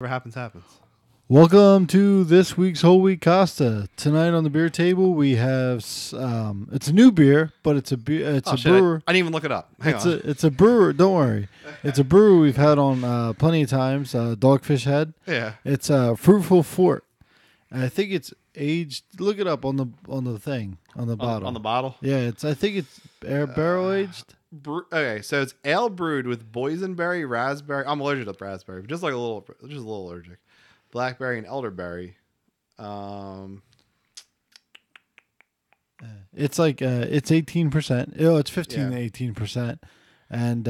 Whatever happens, happens. Welcome to this week's Whole Wheat Costa. Tonight on the beer table we have it's a new beer, but it's a beer. It's Oh, a shit. brewer. I didn't even look it up. Hang on. It's a brewer. Don't worry, it's a brewer we've had on plenty of times. Dogfish Head. Yeah. It's Fruitful Fort, and I think it's aged. Look it up on the thing on the bottle. On the bottle? Yeah, I think it's barrel aged. Okay, so it's ale brewed with boysenberry, raspberry. I'm allergic to raspberry, but just a little allergic. Blackberry and elderberry. It's like it's 18%. Oh, it's 15 Yeah. to 18%. And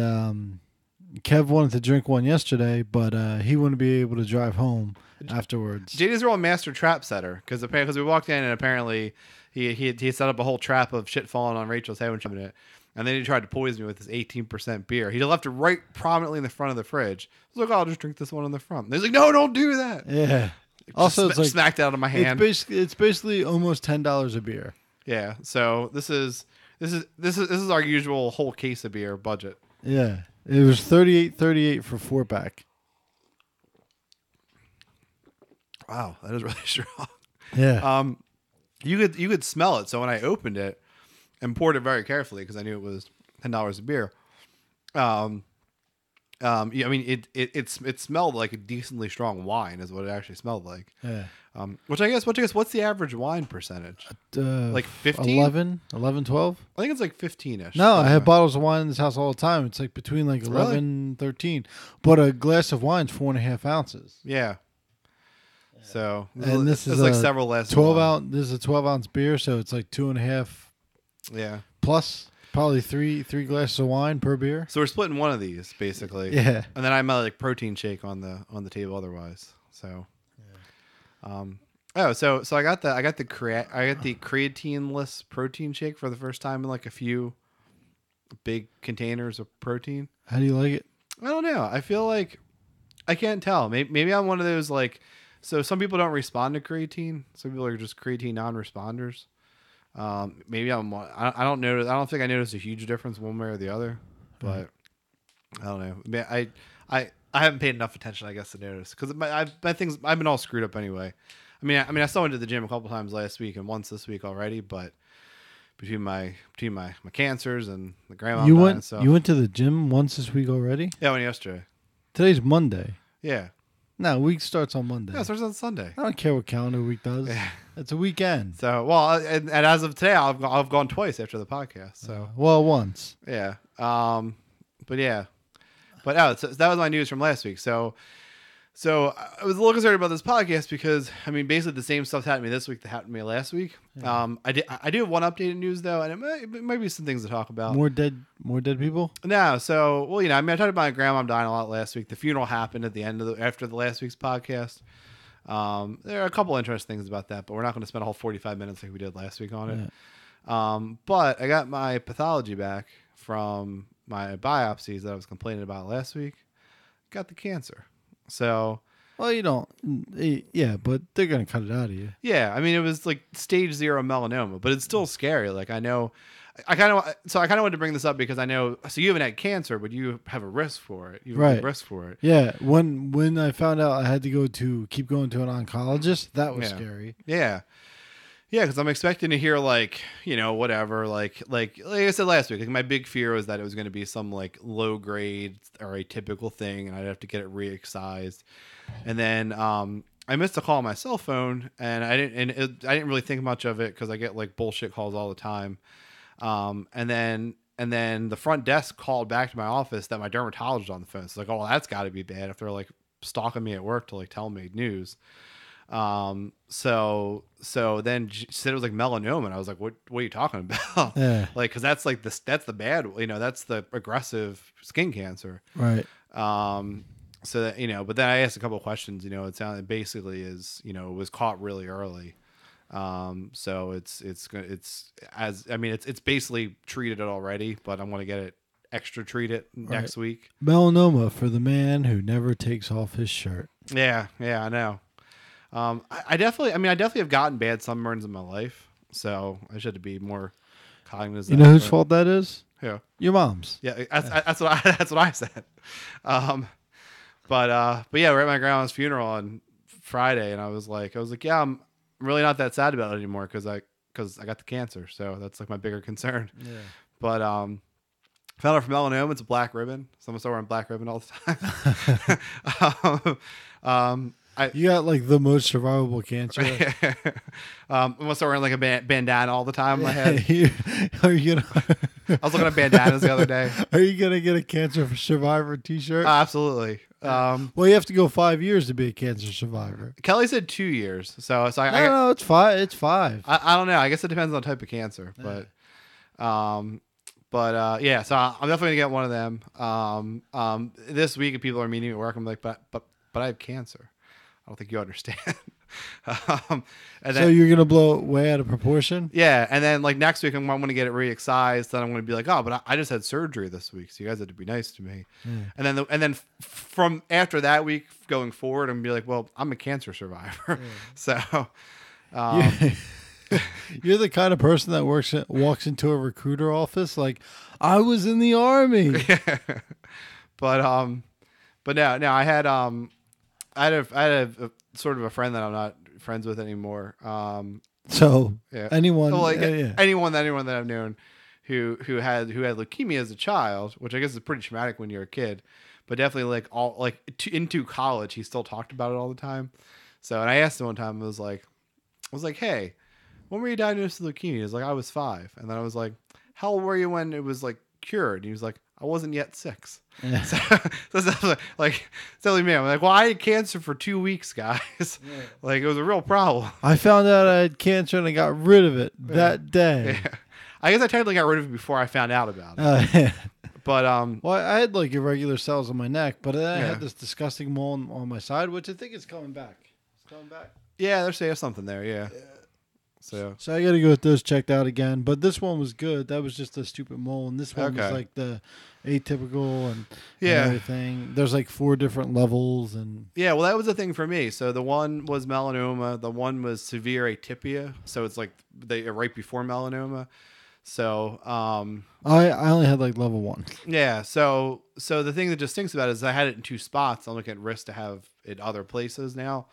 Kev wanted to drink one yesterday, but he wouldn't be able to drive home afterwards. JD's real master trap setter because we walked in and apparently he set up a whole trap of shit falling on Rachel's head when she opened it. And then he tried to poison me with this 18% beer. He left it right prominently in the front of the fridge. I was like, oh, I'll just drink this one in the front. And he's like, no, don't do that. Yeah. Just Also, it's like smacked it out of my hand. It's basically almost $10 a beer. Yeah. So this is our usual whole case of beer budget. Yeah. It was $38.38 for 4-pack. Wow, that is really strong. Yeah. You could smell it. So when I opened it and poured it very carefully because I knew it was $10 a beer. Yeah, I mean it smelled like a decently strong wine is what it actually smelled like. Yeah. Which I guess what's the average wine percentage? Like 15? 11, 12? I think it's like 15ish. No, I have bottles of wine in this house all the time. It's like between like 11, 13. But a glass of wine's 4.5 ounces. Yeah. So And this is like a several glasses. 12 ounce. This is a 12-ounce beer, so it's like 2.5 Yeah. plus probably three glasses of wine per beer. So we're splitting one of these basically. Yeah. And then I might like protein shake on the table otherwise. So. So I got the creatine-less protein shake for the first time in like a few big containers of protein. How do you like it? I don't know. I feel like I can't tell. Maybe I'm one of those like. So some people don't respond to creatine. Some people are just creatine non-responders. Maybe I'm. I don't notice. I don't think I noticed a huge difference one way or the other. But I don't know. I haven't paid enough attention, I guess, to notice because I've been all screwed up anyway. I mean, I still went to the gym a couple times last week and once this week already, but between my cancers and the grandma You dying went. and stuff. You went to the gym once this week already. Yeah, I went yesterday. Today's Monday. Yeah. No, week starts on Monday. Yeah, it starts on Sunday. I don't care what calendar week does. Yeah. It's a weekend. So, well, and as of today, I've gone twice after the podcast. So, Well, once. yeah. But yeah. But so that was my news from last week. So I was a little concerned about this podcast because I mean, basically the same stuff happened to me this week that happened to me last week. Yeah. I do have one updated news though, and it might be some things to talk about. More dead people. No, so well, I mean, I talked about my grandma dying a lot last week. The funeral happened at the end of after the last week's podcast. There are a couple interesting things about that, but we're not going to spend a whole 45 minutes like we did last week on it. Yeah. But I got my pathology back from my biopsies that I was complaining about last week. Got the cancer. So, Well, you don't. Yeah, but they're gonna cut it out of you. yeah, I mean, it was like stage 0 melanoma, but it's still scary. Like I know, I kind of wanted to bring this up because I know. So you haven't had cancer, but you have a risk for it. You have a big risk for it. Yeah. When I found out I had to keep going to an oncologist, that was scary. Yeah. Yeah, because I'm expecting to hear like, whatever, like I said last week, like my big fear was that it was going to be some like low grade or atypical thing, and I'd have to get it re-excised. And then I missed a call on my cell phone, and I didn't really think much of it because I get like bullshit calls all the time. And then the front desk called back to my office that my dermatologist on the phone. It's like, oh, well, that's got to be bad if they're like stalking me at work to like tell me news. So then she said it was like melanoma, and I was like, what are you talking about? Yeah. Like, cause that's like that's the bad, that's the aggressive skin cancer. Right. So that, but then I asked a couple of questions, it sounded basically is, it was caught really early. So it's basically treated it already, but I'm going to get it extra treated next week. Melanoma for the man who never takes off his shirt. Yeah. I know. I definitely have gotten bad sunburns in my life, so I should be more cognizant. You know whose fault that is? Yeah, Your mom's. yeah. That's what I said. but yeah, we're at my grandma's funeral on Friday, and I was like, yeah, I'm really not that sad about it anymore because I got the cancer, so that's like my bigger concern. Yeah. But found out from melanoma, it's a black ribbon. So I'm gonna start wearing black ribbon all the time. You got like the most survivable cancer. I'm gonna start wearing like a bandana all the time in my head. Are you gonna? I was looking at bandanas the other day. Are you gonna get a cancer survivor T-shirt? Absolutely. Well, you have to go 5 years to be a cancer survivor. Kelly said 2 years, so No, it's 5. It's 5. I don't know. I guess it depends on the type of cancer, but yeah. So I'm definitely gonna get one of them. This week, if people are meeting at work, I'm like, but I have cancer. I don't think you understand. And then, So you're gonna blow it way out of proportion. yeah, and then like next week, I'm going to get it re-excised. Then I'm going to be like, oh, but I just had surgery this week, so you guys had to be nice to me. And then from after that week going forward, I'm gonna be like, well, I'm a cancer survivor, so. You're the kind of person that walks into a recruiter office like, I was in the army. But no, I had a sort of a friend that I'm not friends with anymore. So Yeah. anyone, So, like yeah. anyone that I've known who had leukemia as a child, which I guess is pretty traumatic when you're a kid, but definitely like all like into college, he still talked about it all the time. So, and I asked him one time, I was like, hey, when were you diagnosed with leukemia? He was like, I was 5. And then I was like, how old were you when it was like cured? And he was like, I wasn't yet 6. Yeah. So like silly man. I'm like, well, I had cancer for 2 weeks, guys. Yeah. Like it was a real problem. I found out I had cancer and I got rid of it that day. Yeah. I guess I technically got rid of it before I found out about it. Yeah. But well, I had like irregular cells on my neck, but then I Yeah. had this disgusting mole on my side, which I think is coming back. It's coming back. yeah, there's something there. Yeah. So I got to go with those checked out again. But this one was good. That was just a stupid mole, and this one was Okay. like the atypical and Yeah. everything. There's like 4 different levels, and yeah, well, that was the thing for me. So the one was melanoma. The one was severe atypia. So it's like they right before melanoma. So I only had like level 1. yeah. So the thing that just stinks about it is I had it in 2 spots. I'm looking at risk to have it other places now.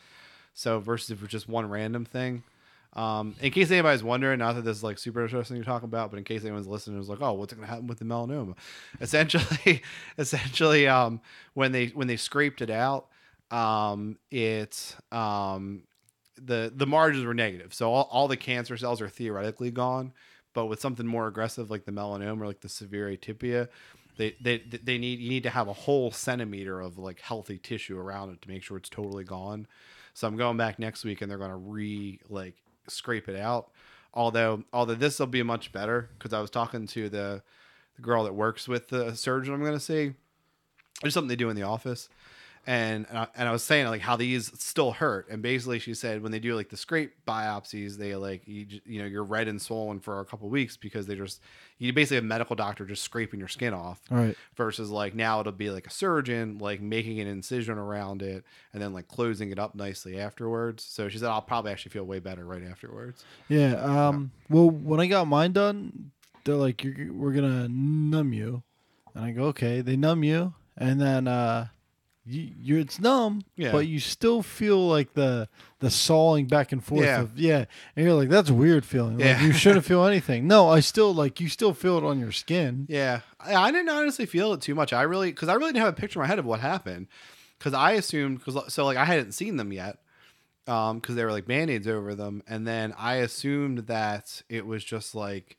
So versus if it's just one random thing. In case anybody's wondering, not that this is like super interesting to talk about, but in case anyone's listening, who's like, "Oh, what's going to happen with the melanoma?" Essentially, when they scraped it out, the margins were negative, so all the cancer cells are theoretically gone. But with something more aggressive like the melanoma or like the severe atypia, you need to have a whole centimeter of like healthy tissue around it to make sure it's totally gone. So I'm going back next week and they're going to scrape it out. Although this will be much better because I was talking to the girl that works with the surgeon I'm going to see. There's something they do in the office. And I was saying like how these still hurt, and basically she said when they do like the scrape biopsies, they like you're red and swollen for a couple of weeks because you basically have a medical doctor just scraping your skin off. All right. Versus like now it'll be like a surgeon like making an incision around it and then like closing it up nicely afterwards. So she said I'll probably actually feel way better right afterwards. Yeah. Well, when I got mine done, they're like, we're gonna numb you, and I go, okay. They numb you, and then it's numb, Yeah. but you still feel like the sawing back and forth Yeah. and you're like, that's a weird feeling. Like, Yeah. you shouldn't feel anything. No, you still feel it on your skin. Yeah, I didn't honestly feel it too much. I really didn't have a picture in my head of what happened because I assumed I hadn't seen them yet because they were like Band-Aids over them, and then I assumed that it was just like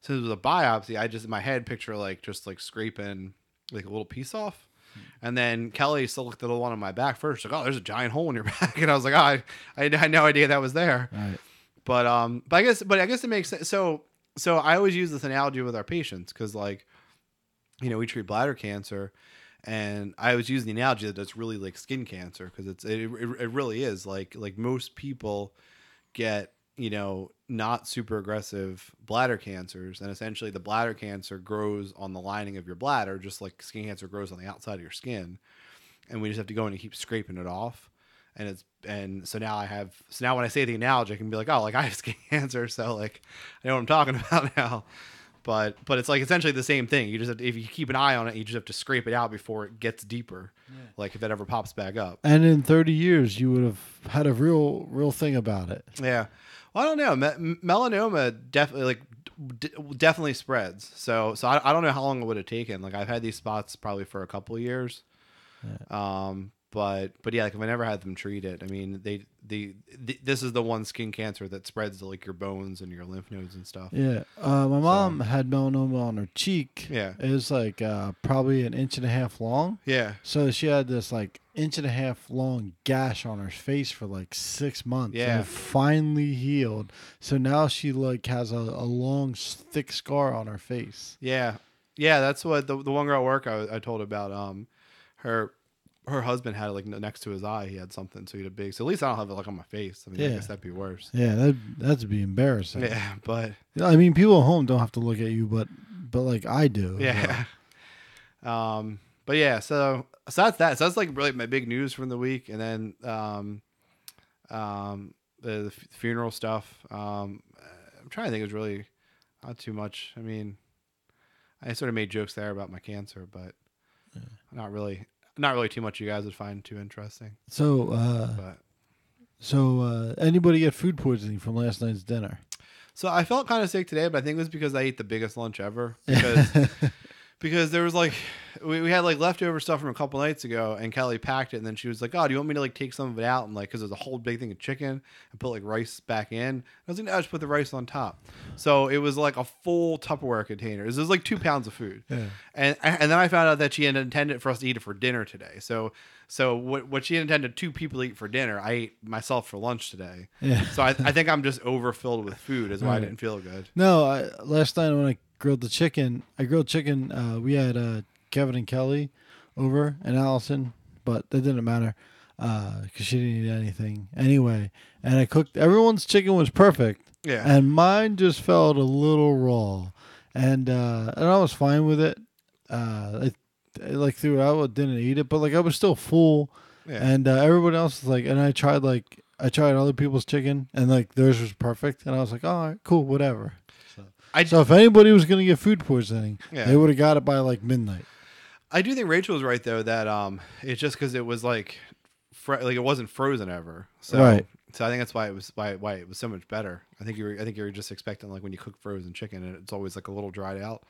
since it was a biopsy, I just in my head picture like just like scraping like a little piece off. And then Kelly still looked at the one on my back first, like, oh, there's a giant hole in your back, and I was like, oh, I had no idea that was there. Right. But I guess it makes sense. So I always use this analogy with our patients because like, we treat bladder cancer, and I always use the analogy that it's really like skin cancer because it really is like most people get not super aggressive bladder cancers, and essentially the bladder cancer grows on the lining of your bladder just like skin cancer grows on the outside of your skin, and we just have to go in and keep scraping it off. So now when I say the analogy I can be like, oh, like I have skin cancer, so like I know what I'm talking about now. but it's like essentially the same thing. You just have to, if you keep an eye on it, you just have to scrape it out before it gets deeper. Like if it ever pops back up. And in 30 years, you would have had a real thing about it. Yeah. Well, I don't know. Melanoma definitely definitely spreads. So I don't know how long it would have taken. Like I've had these spots probably for a couple of years. Yeah. But yeah, like if I never had them treated, I mean, this is the one skin cancer that spreads to like your bones and your lymph nodes and stuff. Yeah. My mom had melanoma on her cheek. Yeah. It was like probably 1.5 inches long. Yeah. So she had this like 1.5 inch long gash on her face for like 6 months. Yeah. And it finally healed. So now she like has a long, thick scar on her face. Yeah. Yeah. That's what the one girl at work I told about. Her husband had it like next to his eye. He had something, so he had a big. So at least I don't have it like on my face. I mean, I guess that'd be worse. Yeah, that'd be embarrassing. Yeah, but I mean, people at home don't have to look at you, but like I do. yeah. But yeah, so that's that. So that's like really my big news from the week, and then the funeral stuff. I'm trying to think. It was really not too much. I mean, I sort of made jokes there about my cancer, but not really too much you guys would find too interesting. So, anybody get food poisoning from last night's dinner? So I felt kind of sick today, but I think it was because I ate the biggest lunch ever. Because there was like we had like leftover stuff from a couple nights ago, and Kelly packed it, and then she was like, "Oh, do you want me to like take some of it out?" And like, because there's a whole big thing of chicken, and put like rice back in. I was like, "No, just put the rice on top." So it was like a full Tupperware container. It was like 2 pounds of food, and then I found out that she had intended for us to eat it for dinner today. So what she intended 2 people to eat for dinner, I ate myself for lunch today. Yeah. So I think I'm just overfilled with food, is why I didn't feel good. No, last night when I grilled the chicken, we had Kevin and Kelly over and Allison, but that didn't matter because she didn't eat anything anyway. And I cooked. Everyone's chicken was perfect. Yeah. And mine just felt a little raw, and I was fine with it. I like threw it out, didn't eat it, but like I was still full. Yeah. And everybody else was like, and I tried other people's chicken, and like theirs was perfect, and I was like, all right, cool, whatever. So if anybody was going to get food poisoning, they would have got it by like midnight. I do think Rachel was right though that it's just because it was like it wasn't frozen ever. So right. So I think that's why it was so much better. I think you were just expecting like when you cook frozen chicken and it's always like a little dried out.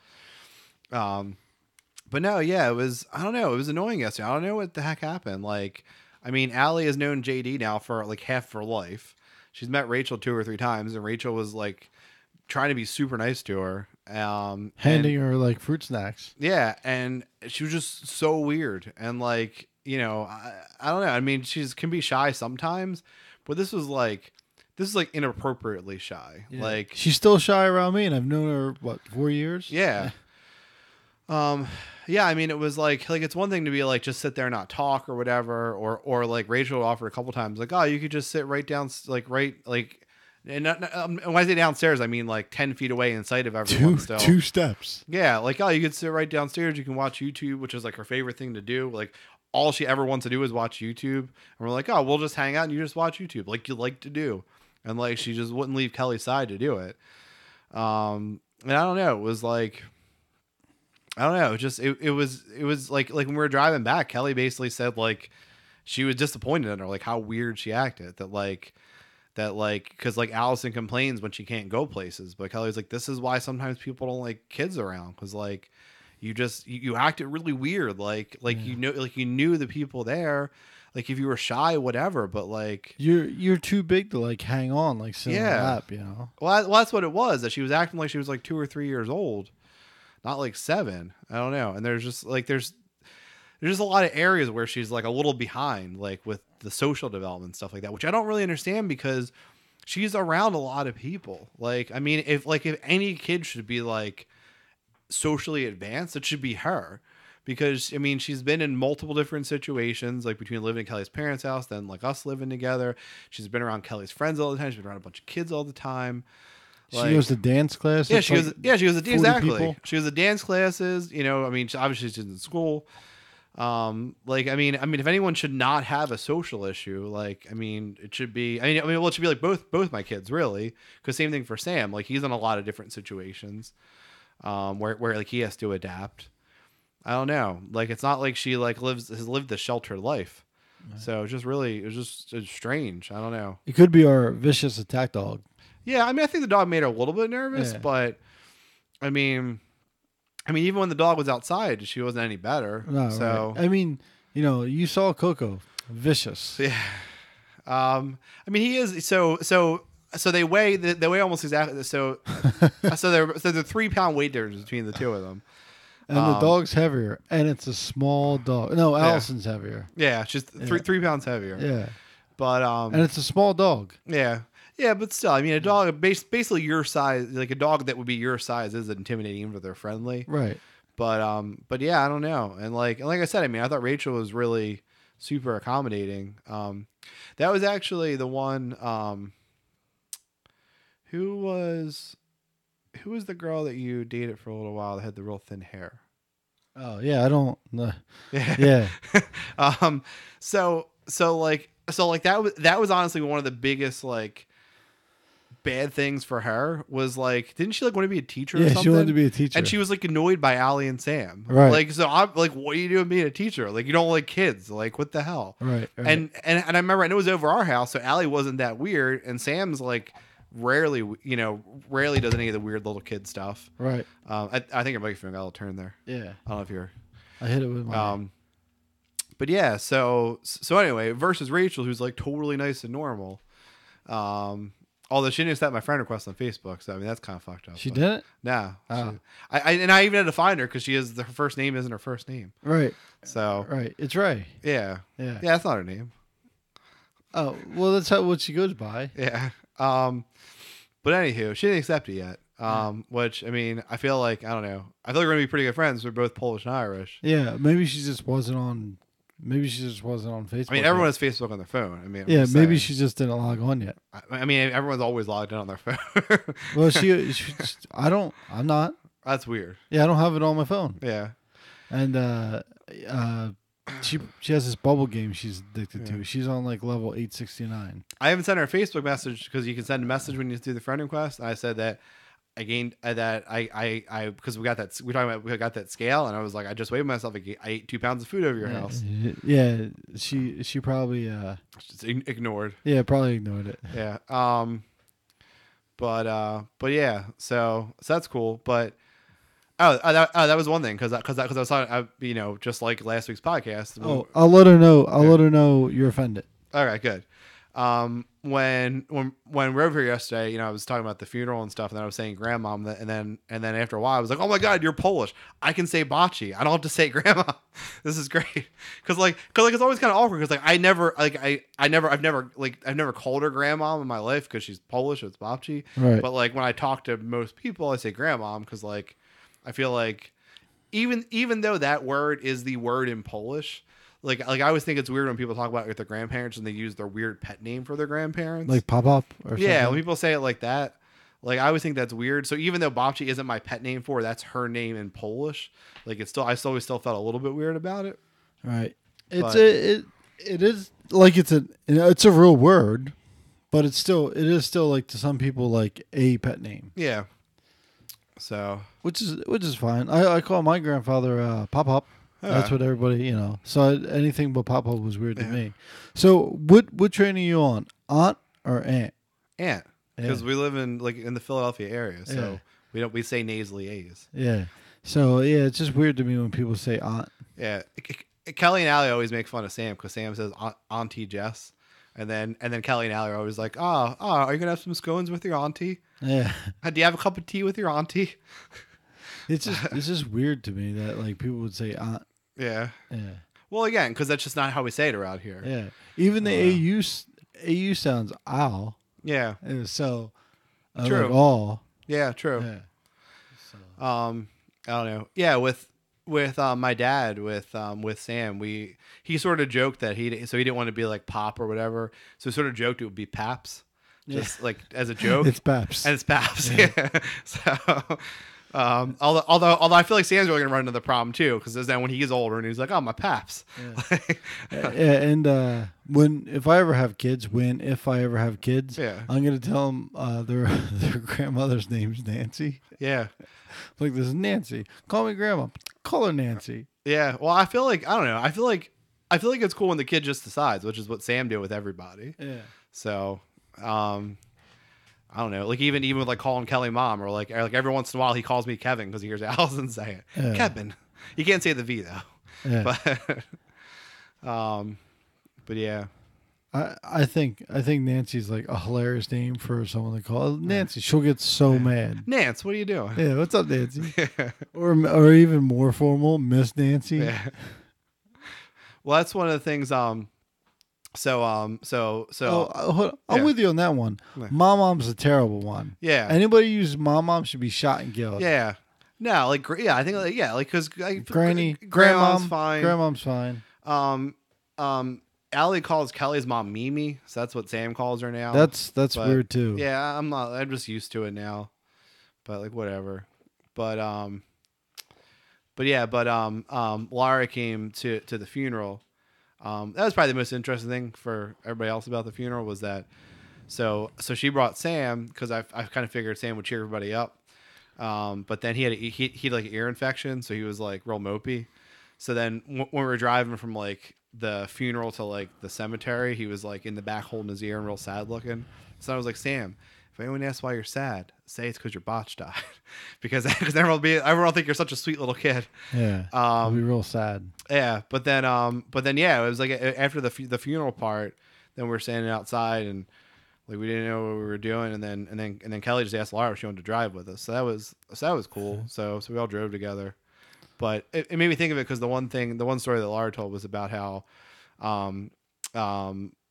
But no, yeah, it was. I don't know. It was annoying yesterday. I don't know what the heck happened. Like, I mean, Allie has known JD now for like half her life. She's met Rachel 2 or 3 times, and Rachel was like trying to be super nice to her, handing her like fruit snacks. Yeah, and she was just so weird, and like I don't know. I mean, can be shy sometimes, but this is like inappropriately shy. Yeah. Like she's still shy around me, and I've known her 4 years. Yeah. Yeah, I mean, it was like it's one thing to be like just sit there and not talk or whatever, or like Rachel offered a couple times like, oh, you could just sit right down and when I say downstairs, I mean like 10 feet away in sight of everyone. Still 2 steps. Yeah, like you could sit right downstairs. You can watch YouTube, which is like her favorite thing to do. Like all she ever wants to do is watch YouTube, and we're like, oh, we'll just hang out and you just watch YouTube like you like to do. And like she just wouldn't leave Kelly's side to do it. And I don't know. It was like. I don't know. It was like when we were driving back, Kelly basically said like she was disappointed in her, like how weird she acted. Because like Allison complains when she can't go places, but Kelly was like, this is why sometimes people don't like kids around, because like you acted really weird, like you knew the people there, like if you were shy, whatever, but like you're too big to like hang on, like sit on the lap, Well, that's what it was. That she was acting like she was like 2 or 3 years old. Not like 7. I don't know. And there's just a lot of areas where she's like a little behind, like with the social development stuff like that, which I don't really understand because she's around a lot of people. Like, I mean, if any kid should be like socially advanced, it should be her, because I mean, she's been in multiple different situations, like between living at Kelly's parents' house, then like us living together. She's been around Kelly's friends all the time. She's been around a bunch of kids all the time. She goes to dance classes. Yeah, she goes. Yeah, she goes to exactly. People. She goes to dance classes. I mean, obviously she's in school. I mean, if anyone should not have a social issue, like, I mean, it should be. Well, it should be like both my kids, really, because same thing for Sam. Like, he's in a lot of different situations. where like he has to adapt. I don't know. Like it's not like she like has lived a sheltered life. Right. So it's strange. I don't know. It could be our vicious attack dog. Yeah, I mean, I think the dog made her a little bit nervous, but I mean, even when the dog was outside, she wasn't any better. No, so right. I mean, you saw Coco, vicious. Yeah. I mean, he is so they weigh almost exactly so there's a 3 pound weight difference between the two of them. And the dog's heavier, and it's a small dog. No, Allison's heavier. Yeah, she's 3 pounds heavier. Yeah, but and it's a small dog. Yeah, but still, I mean, a dog basically your size, like a dog that would be your size, is intimidating even if they're friendly. Right. But yeah, I don't know. And like I said, I mean, I thought Rachel was really super accommodating. That was actually the one. Who was the girl that you dated for a little while that had the real thin hair? Oh yeah, I don't know. Yeah. So that was honestly one of the biggest like bad things for her was like, didn't she like want to be a teacher or something? Yeah, she wanted to be a teacher. And she was like annoyed by Allie and Sam. Right. Like, so I'm like, what are you doing being a teacher? Like, you don't like kids. Like, what the hell? Right. And I remember, and it was over our house, so Allie wasn't that weird, and Sam's like rarely does any of the weird little kid stuff. Right. I think your microphone got a little turn there. Yeah. I don't know if you're. I hit it with my. But yeah, so anyway, versus Rachel, who's like totally nice and normal. Although she didn't accept my friend request on Facebook, so I mean that's kind of fucked up. She didn't? Nah. Oh. I even had to find her because her first name isn't her first name. Right. So. Right. It's Ray. Yeah. Yeah. Yeah, that's not her name. Oh well, that's what she goes by. Yeah. But anywho, she didn't accept it yet. Which I mean, I feel like I don't know. I feel like we're gonna be pretty good friends. We're both Polish and Irish. Yeah. Maybe she just wasn't on. Maybe she just wasn't on Facebook. I mean, everyone has Facebook on their phone. I mean, yeah, maybe she just didn't log on yet. I mean, everyone's always logged in on their phone. Well, I'm not. That's weird. Yeah, I don't have it on my phone. Yeah. And she has this bubble game she's addicted to. She's on like level 869. I haven't sent her a Facebook message because you can send a message when you do the friend request. I said that I gained that I because we got that scale, and I was like, I just weighed myself. I ate 2 pounds of food over your house. Yeah, she probably just ignored. Yeah, probably ignored it. Yeah. But yeah, so that's cool. But that was one thing because I was talking, just like last week's podcast. Oh, I'll let her know. I'll let her know you're offended. All right, good. When we were over here yesterday, I was talking about the funeral and stuff, and then I was saying grandmom, and then after a while I was like, oh my god, you're Polish. I can say bocce. I don't have to say grandma. This is great because it's always kind of awkward because I've never called her grandmom in my life because she's Polish. It's bocce. Right. But like when I talk to most people, I say grandmom because like I feel like even though that word is the word in Polish. Like I always think it's weird when people talk about with their grandparents and they use their weird pet name for their grandparents. Like Pop-Up or something? Yeah, when people say it like that, like I always think that's weird. So even though Bobchi isn't my pet name for her, that's her name in Polish. Like I always still felt a little bit weird about it. Right. It is like it's a real word, but it is still like to some people like a pet name. Yeah. So which is fine. I call my grandfather Pop-Up. That's what everybody, So anything but Pop-Up was weird to me. So what train are you on? Aunt or aunt? Aunt. Because we live in the Philadelphia area, so we say nasally A's. Yeah. So it's just weird to me when people say aunt. Yeah. Kelly and Allie always make fun of Sam because Sam says Auntie Jess, and then Kelly and Allie are always like, are you gonna have some scones with your auntie? Yeah. Do you have a cup of tea with your auntie? It's just weird to me that like people would say aunt. Yeah. Yeah. Well, again, because that's just not how we say it around here. Yeah. Even the AU sounds ow. Yeah. So. True. Like all. Yeah. True. Yeah. So. I don't know. Yeah. With my dad with Sam, he sort of joked that he didn't want to be like Pop or whatever, so he sort of joked it would be Paps, just like as a joke. It's Paps. And it's Paps. Yeah. So. Although I feel like Sam's really gonna run into the problem too, because then when he gets older and he's like, oh, my paps. Yeah. Yeah, and if I ever have kids, Yeah. I'm gonna tell them their grandmother's name's Nancy. Yeah. Like, this is Nancy. Call me grandma. Call her Nancy. Yeah. Well, I feel like, I don't know. I feel like it's cool when the kid just decides, which is what Sam did with everybody. Yeah. So, I don't know. Like even with like calling Kelly mom, or like every once in a while he calls me Kevin because he hears Allison say it. Yeah. Kevin. You can't say the V though. Yeah. But yeah. I think Nancy's like a hilarious name for someone to call Nancy. She'll get so mad. Nance, what are you doing? Yeah, what's up, Nancy? Or even more formal, Miss Nancy. Yeah. Well, that's one of the things. I'm with you on that one. Yeah. Mom's a terrible one. Yeah. Anybody who uses mom should be shot and killed. Yeah. No, like I think because grandma's fine. Grandmom's fine. Allie calls Kelly's mom Mimi, so that's what Sam calls her now. That's weird too. Yeah, I'm just used to it now. But like whatever. But Laura came to the funeral. That was probably the most interesting thing for everybody else about the funeral was that so she brought Sam because I kind of figured Sam would cheer everybody up. But then he had like an ear infection, so he was like real mopey. So then when we were driving from like the funeral to like the cemetery, he was like in the back holding his ear and real sad looking. So I was like, Sam, if anyone asks why you're sad, say it's because your botch died, because everyone will think you're such a sweet little kid. Yeah, it'll be real sad. Yeah, but then yeah, it was like after the funeral part, then we were standing outside and like we didn't know what we were doing, and then Kelly just asked Laura if she wanted to drive with us. So that was cool. So we all drove together. But it made me think of it because the one story that Laura told was about how,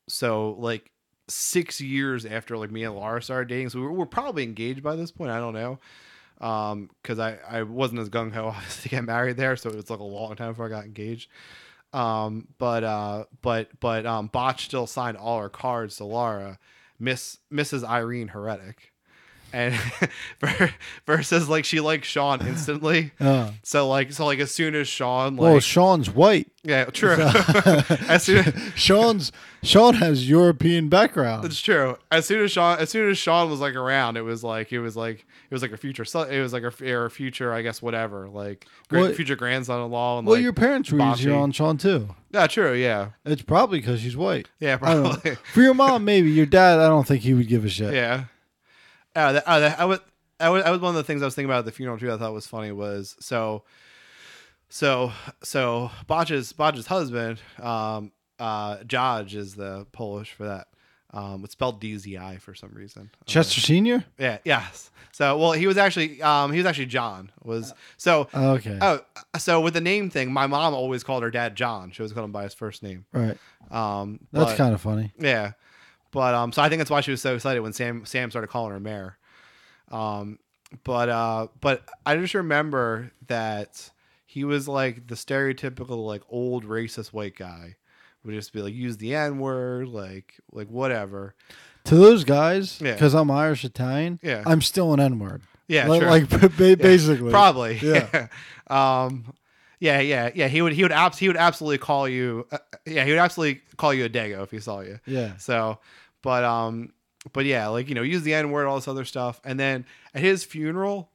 so like 6 years after like me and Laura started dating, so we were probably engaged by this point. I don't know, because I wasn't as gung ho to get married there, so it was like a long time before I got engaged. But Botch still signed all her cards to Laura, Mrs. Irene Heretic. And versus like she liked Sean instantly. So as soon as Sean Sean's white. Yeah, true. Sean has European background. It's true. As soon as Sean was like around, it was like a future son. It was like a future, I guess, whatever, like future grandson-in-law. And your parents were easier on Sean too. Yeah, true. Yeah, it's probably because she's white. Yeah, probably. For your mom, maybe. Your dad, I don't think he would give a shit. Yeah. That was one of the things I was thinking about at the funeral too. I thought was funny was so Botch's husband, Judge is the Polish for that. It's spelled DZI for some reason. Chester Senior? Yeah. Yes. So well, he was actually John. Okay. Oh, so with the name thing, my mom always called her dad John. She always called him by his first name. Right. That's kind of funny. Yeah. But so I think that's why she was so excited when Sam started calling her Mare. But I just remember that he was like the stereotypical like old racist white guy, would just be like use the N-word, like whatever. To those guys, because I'm Irish Italian, I'm still an N-word. Yeah, sure. Like basically, probably. Yeah. Yeah. He would absolutely call you. He would absolutely call you a dago if he saw you. Yeah. So, but yeah, like use the N-word, all this other stuff, and then at his funeral,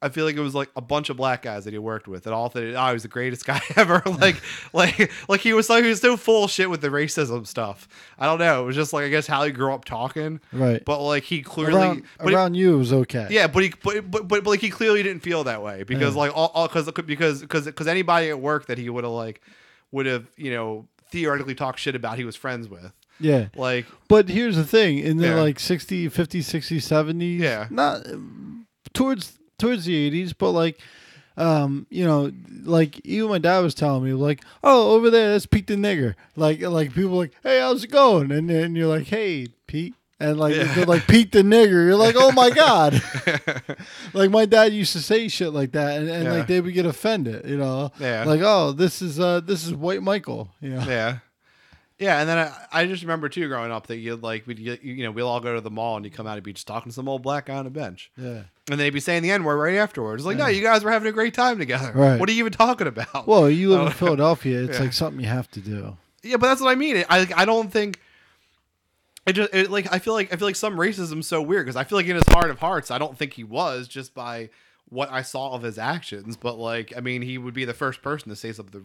I feel like it was like a bunch of black guys that he worked with that all thought, he was the greatest guy ever. like he was so full of shit with the racism stuff. I don't know. It was just like I guess how he grew up talking. Right. But like he clearly around you it was okay. Yeah, but like he clearly didn't feel that way because like all because anybody at work that he would have theoretically talked shit about, he was friends with. Yeah. Like, but here's the thing, in the like 50s, 60s, 70s, yeah, not towards the 80s, but like like even my dad was telling me like, oh, over there, that's Pete the nigger. Like people like, hey, how's it going? And then you're like, hey, Pete. And like they're like Pete the nigger. You're like, oh my God. Like my dad used to say shit like that, and like they would get offended, Yeah. Like, oh, this is white Michael, Yeah. Yeah, and then I just remember too growing up that you'd like we'll all go to the mall and you come out and be just talking to some old black guy on a bench. Yeah. And they'd be saying the N word right afterwards. It's like, no, you guys were having a great time together. Right. What are you even talking about? Well, you live in Philadelphia. It's like something you have to do. Yeah, but that's what I mean. I don't think I feel like some racism is so weird because I feel like in his heart of hearts I don't think he was just by what I saw of his actions. But like I mean he would be the first person to say something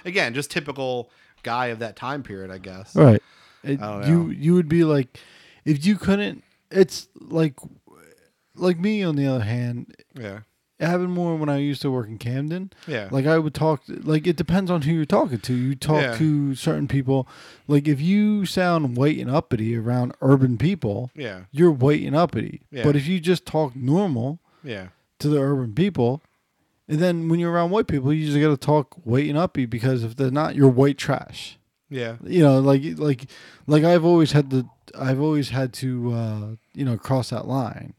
again just typical guy of that time period, I guess. Right. You would be like, if you couldn't. It's like me on the other hand. Yeah. It happened more when I used to work in Camden. Yeah. Like I would talk. Like it depends on who you're talking to. You talk to certain people. Like if you sound white and uppity around urban people. Yeah. You're white and uppity. Yeah. But if you just talk normal. Yeah. To the urban people. And then when you're around white people, you just got to talk white and uppy because if they're not, you're white trash. Yeah. Like I've always had to cross that line.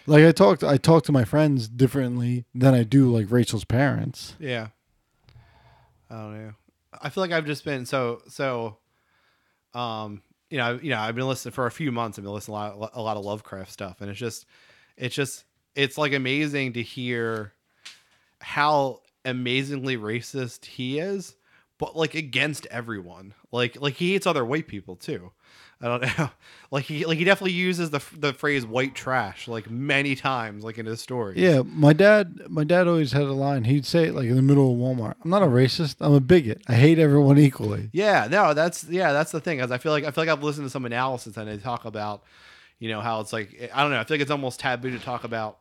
Like I talk to my friends differently than I do like Rachel's parents. Yeah. I don't know. I feel like I've just been I've been listening for a few months. I've been listening a lot of Lovecraft stuff, and it's like amazing to hear how amazingly racist he is, but like against everyone. Like he hates other white people too. I don't know. Like he definitely uses the phrase white trash like many times like in his stories. Yeah, my dad always had a line. He'd say it like in the middle of Walmart. I'm not a racist. I'm a bigot. I hate everyone equally. Yeah, no, that's the thing. As I feel like I've listened to some analysis and they talk about, how it's like I don't know. I feel like it's almost taboo to talk about.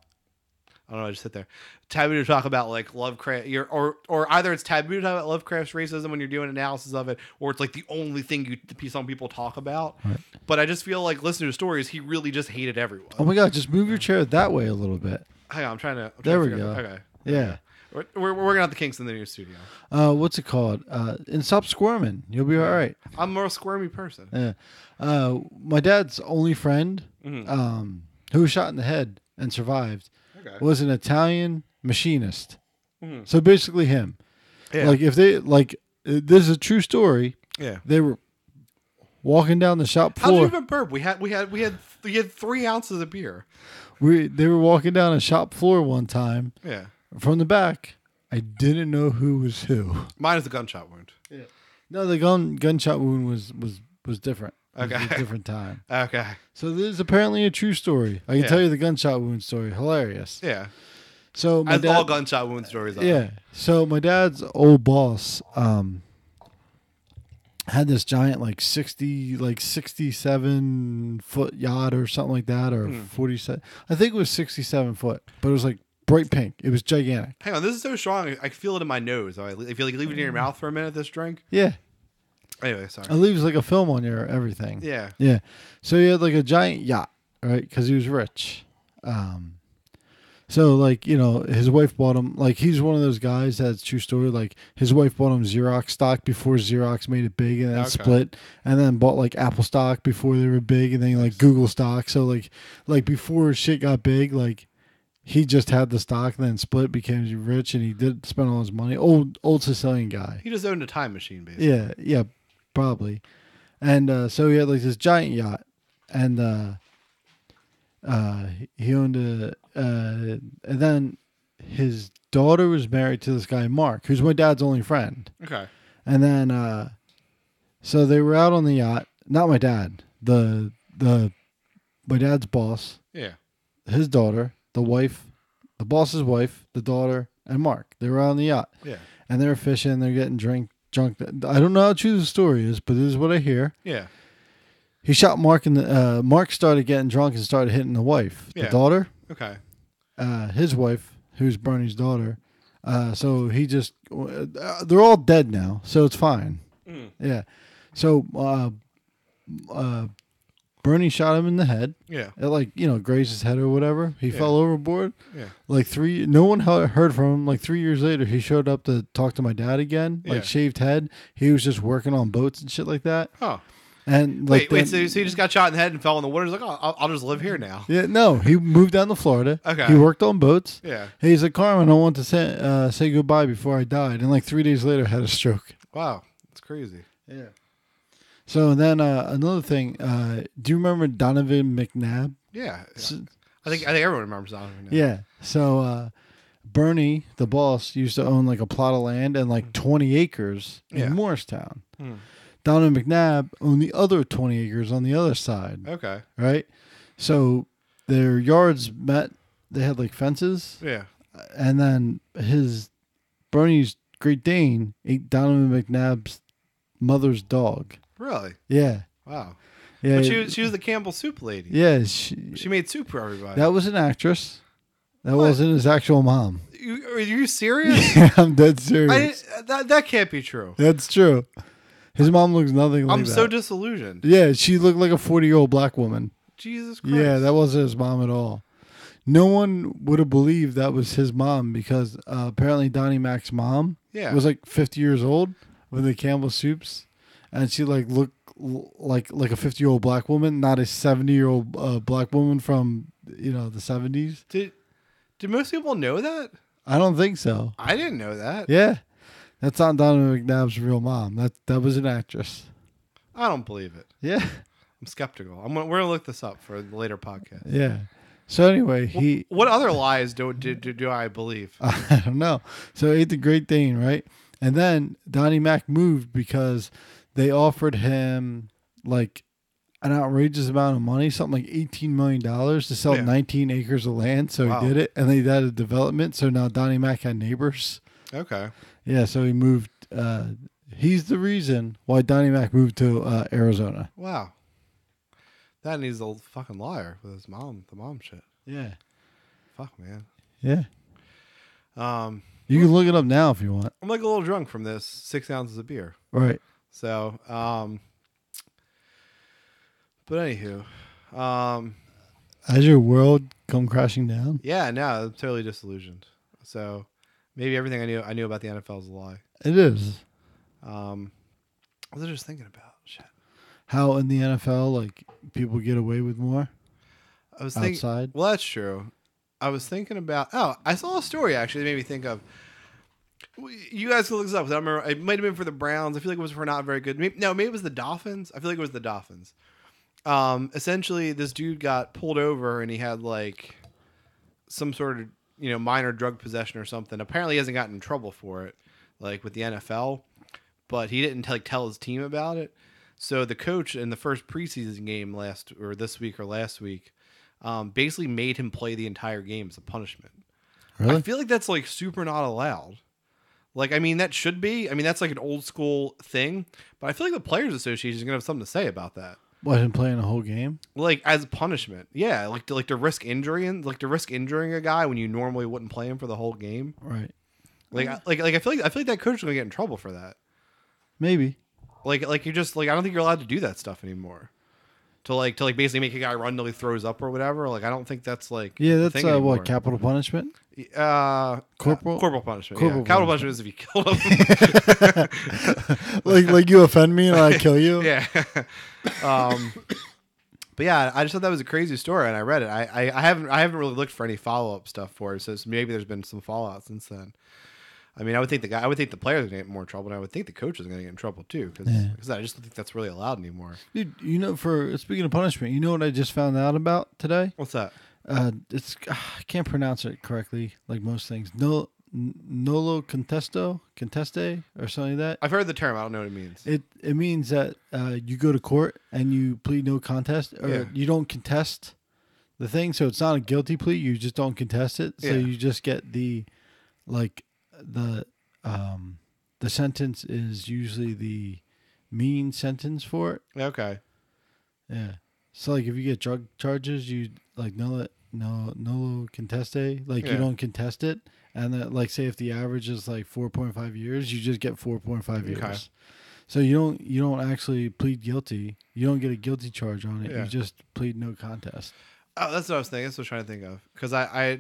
I don't know. I just sit there. Taboo to talk about like Lovecraft, or either it's taboo to talk about Lovecraft's racism when you're doing analysis of it, or it's like the only thing some people talk about. Right. But I just feel like listening to stories, he really just hated everyone. Oh my god! Just move your chair that way a little bit. Hang on, I'm trying to. There we go. Okay. Yeah. We're working out the kinks in the new studio. What's it called? And stop squirming. You'll be all right. I'm a more squirmy person. Yeah. My dad's only friend, who was shot in the head and survived. Okay. Was an Italian machinist. Mm-hmm. So basically him. Yeah. Like if they this is a true story. Yeah. They were walking down the shop floor. How did you even burp? We had 3 ounces of beer. They were walking down a shop floor one time. Yeah. From the back. I didn't know who was who. Mine is the gunshot wound. Yeah. No, the gunshot wound was different. Okay. It was a different time. Okay. So this is apparently a true story. I can tell you the gunshot wound story. Hilarious. Yeah. So as all gunshot wound stories are. Yeah. So my dad's old boss had this giant 67 foot yacht or something like that, or 47. I think it was 67 foot, but it was like bright pink. It was gigantic. Hang on, this is so strong. I feel it in my nose. I feel like leave it in your mouth for a minute. This drink. Yeah. Anyway, sorry. It leaves like a film on your everything. Yeah. Yeah. So he had like a giant yacht, right? Because he was rich. So his wife bought him, he's one of those guys that's true story. Like his wife bought him Xerox stock before Xerox made it big and then split, and then bought like Apple stock before they were big, and then like Google stock. So like before shit got big, he just had the stock and then split, became rich, and he did spend all his money. Old Sicilian guy. He just owned a time machine, basically. Yeah, probably. And so he had like this giant yacht, and he owned and then his daughter was married to this guy Mark, who's my dad's only friend. Okay. And then so they were out on the yacht. Not my dad, my dad's boss. Yeah. His daughter, the wife, the boss's wife, the daughter, and Mark. They were out on the yacht. Yeah. And they were fishing. They're getting drunk. I don't know how true the story is, but this is what I hear. Yeah. He shot Mark, and Mark started getting drunk and started hitting the wife, the daughter. Okay. His wife, who's Bernie's daughter. So he just, they're all dead now, so it's fine. Mm. Yeah. So Bernie shot him in the head. Yeah. It grazed his head or whatever. He fell overboard. Yeah. No one heard from him. 3 years later, he showed up to talk to my dad again. Shaved head. He was just working on boats and shit like that. Oh. And wait, so he just got shot in the head and fell in the water. He's like, oh, I'll just live here now. Yeah, no, he moved down to Florida. Okay. He worked on boats. Yeah. He's like, Carmen, I want to say goodbye before I died. And 3 days later, had a stroke. Wow. That's crazy. Yeah. So then another thing, do you remember Donovan McNabb? Yeah. So- I think everyone remembers Donovan McNabb. yeah. So Bernie, the boss, used to own like a plot of land and like 20 acres in Yeah. Morristown. Hmm. Donovan McNabb owned the other 20 acres on the other side. Okay. Right? So their yards met. They had like fences. Yeah. And then Bernie's Great Dane ate Donovan McNabb's mother's dog. Really? Yeah. Wow. Yeah. But she was the Campbell soup lady. Yeah. She made soup for everybody. That was an actress. That What? wasn't his actual mom. Are you serious? Yeah, I'm dead serious. That can't be true. That's true. His mom looks nothing like I'm that. so disillusioned. Yeah, she looked like a 40-year-old black woman. Jesus Christ. Yeah, that wasn't his mom at all. No one would have believed that was his mom because apparently Donnie Mac's mom was like 50 years old with the Campbell soups, and she like looked like a 50-year-old black woman, not a 70-year-old black woman from the 70s. Did most people know that? I don't think so. I didn't know that. Yeah, that's not Donovan McNabb's real mom. That was an actress. I don't believe it. Yeah, I'm skeptical. We're gonna look this up for the later podcast. yeah. So anyway, What other lies do I believe? I don't know. So he ate the Great Dane, right? And then Donnie Mac moved because they offered him like an outrageous amount of money, something like $18 million to sell 19 acres of land. So he did it, and they did a development. So now Donnie Mac had neighbors. Okay. Yeah, so he moved. He's the reason why Donnie Mac moved to Arizona. Wow. That and he's a fucking liar with his mom, the mom shit. Yeah. Fuck, man. Yeah. Um, You can look it up now if you want. I'm like a little drunk from this 6 ounces of beer. Right. So, but anywho, Has your world come crashing down? yeah, no, I'm totally disillusioned. So maybe everything I knew about the NFL is a lie. It is. What was I just thinking about? Shit. How in the NFL, like, people get away with more I was thinking, outside? well, that's true. I was thinking about. Oh, I saw a story actually that made me think of. You guys can look this up. 'Cause I remember it might have been for the Browns. I feel like it was for not very good. Maybe it was the Dolphins. I feel like it was the Dolphins. Essentially, this dude got pulled over and he had like some sort of minor drug possession or something. Apparently, he hasn't gotten in trouble for it, like with the NFL, but he didn't tell his team about it. So the coach in the first preseason game this week or last week, basically made him play the entire game as a punishment. Really? I feel like that's like super not allowed. Like, I mean, that should be. I mean, that's like an old school thing. But I feel like the Players Association is going to have something to say about that. What, him playing the whole game? Like, as punishment. Yeah, like to risk injuring a guy when you normally wouldn't play him for the whole game. Right. I feel like that coach is going to get in trouble for that. Maybe. Like you're just like, I don't think you're allowed to do that stuff anymore. To basically make a guy run till he throws up or whatever. Like, I don't think that's like Yeah, the that's thing anymore. what, capital punishment? Corporal punishment. Corporal Capital punishment is if you kill him. like you offend me and I kill you? Yeah. But yeah, I just thought that was a crazy story, and I read it. I haven't really looked for any follow up stuff for it, so maybe there's been some fallout since then. I mean, I would think the players are gonna get more trouble, and I would think the coach is gonna get in trouble too, because I just don't think that's really allowed anymore. Dude, for speaking of punishment, you know what I just found out about today? What's that? It's I can't pronounce it correctly, like most things. Nolo conteste, or something like that. I've heard the term. I don't know what it means. It means that you go to court and you plead no contest, or you don't contest the thing. So it's not a guilty plea. You just don't contest it. So you just get the sentence is usually the mean sentence for it. Okay. Yeah. So like if you get drug charges, you like nolo conteste, like you don't contest it, and then like say if the average is like 4.5 years, you just get 4.5 years. Okay. So you don't actually plead guilty. You don't get a guilty charge on it. You just plead no contest. Oh, that's what I was thinking. That's what I was trying to think of, because I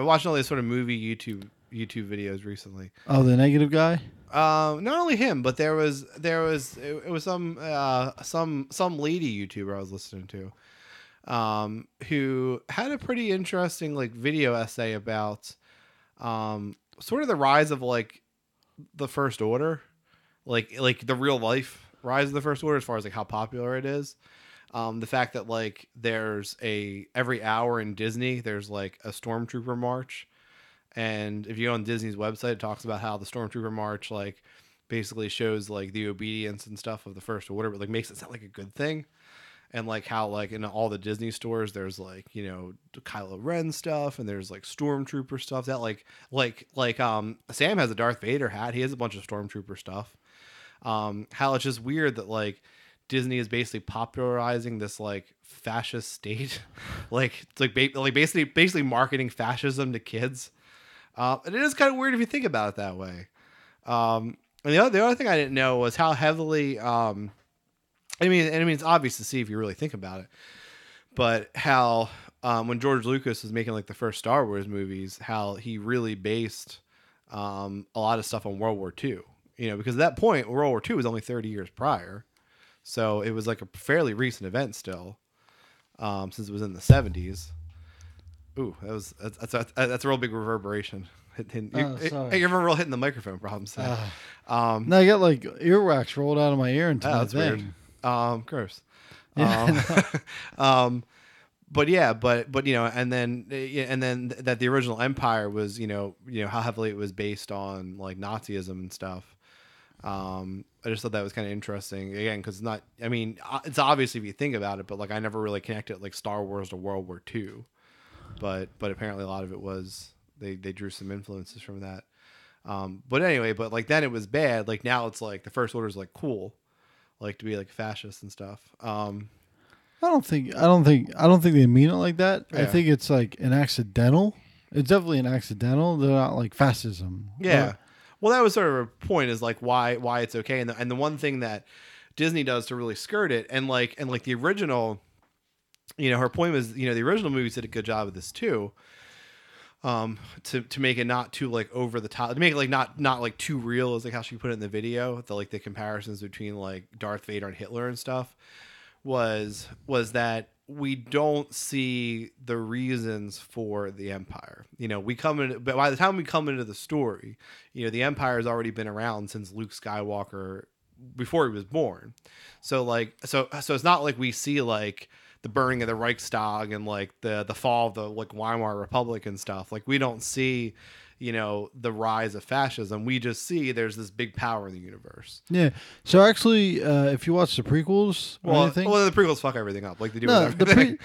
watched all these sort of movie YouTube videos recently. Oh, the negative guy? Not only him, but it was some lady YouTuber I was listening to, who had a pretty interesting like video essay about sort of the rise of like the First Order, like the real life Rise of the First Order as far as like how popular it is. The fact that like there's every hour in Disney there's like a stormtrooper march, and if you go on Disney's website, it talks about how the stormtrooper march like basically shows like the obedience and stuff of the First Order, but like makes it sound like a good thing. And like how like in all the Disney stores there's like, you know, Kylo Ren stuff and there's like stormtrooper stuff that Sam has a Darth Vader hat. He has a bunch of stormtrooper stuff. How it's just weird that like Disney is basically popularizing this like fascist state, like it's like basically marketing fascism to kids. And it is kind of weird if you think about it that way. And the other thing I didn't know was how heavily I mean, it's obvious to see if you really think about it, but how when George Lucas was making like the first Star Wars movies, how he really based a lot of stuff on World War II. You know, because at that point, World War II was only 30 years prior, so it was like a fairly recent event still, since it was in the 70s. Ooh, that's a real big reverberation. You're real hitting the microphone problems. No, I got like earwax rolled out of my ear into my that's thing. Weird. Gross. Yeah, But yeah, but you know, and then that the original Empire was, you know how heavily it was based on like Nazism and stuff. I just thought that was kind of interesting again, because it's obviously if you think about it, but like I never really connected like Star Wars to World War II, but apparently a lot of it was they drew some influences from that. But anyway, but like then it was bad. Like now it's like the First Order is like cool, like to be like fascist and stuff. I don't think they mean it like that. Yeah. I think it's like an accidental. It's definitely an accidental. They're not like fascism. Yeah. Well, that was sort of a point, is like why it's okay, and the one thing that Disney does to really skirt it, and like the original, you know, her point was, you know, the original movies did a good job of this too. To make it not too like over the top, to make it like not like too real, is like how she put it in the video, the comparisons between like Darth Vader and Hitler and stuff, was that we don't see the reasons for the Empire. You know, but by the time we come into the story, you know, the Empire has already been around since Luke Skywalker, before he was born. So it's not like we see like the burning of the Reichstag and like the fall of the like Weimar Republic and stuff. Like we don't see, you know, the rise of fascism. We just see there's this big power in the universe. Yeah. So actually, if you watch the prequels, well, the prequels fuck everything up, like they do with everything.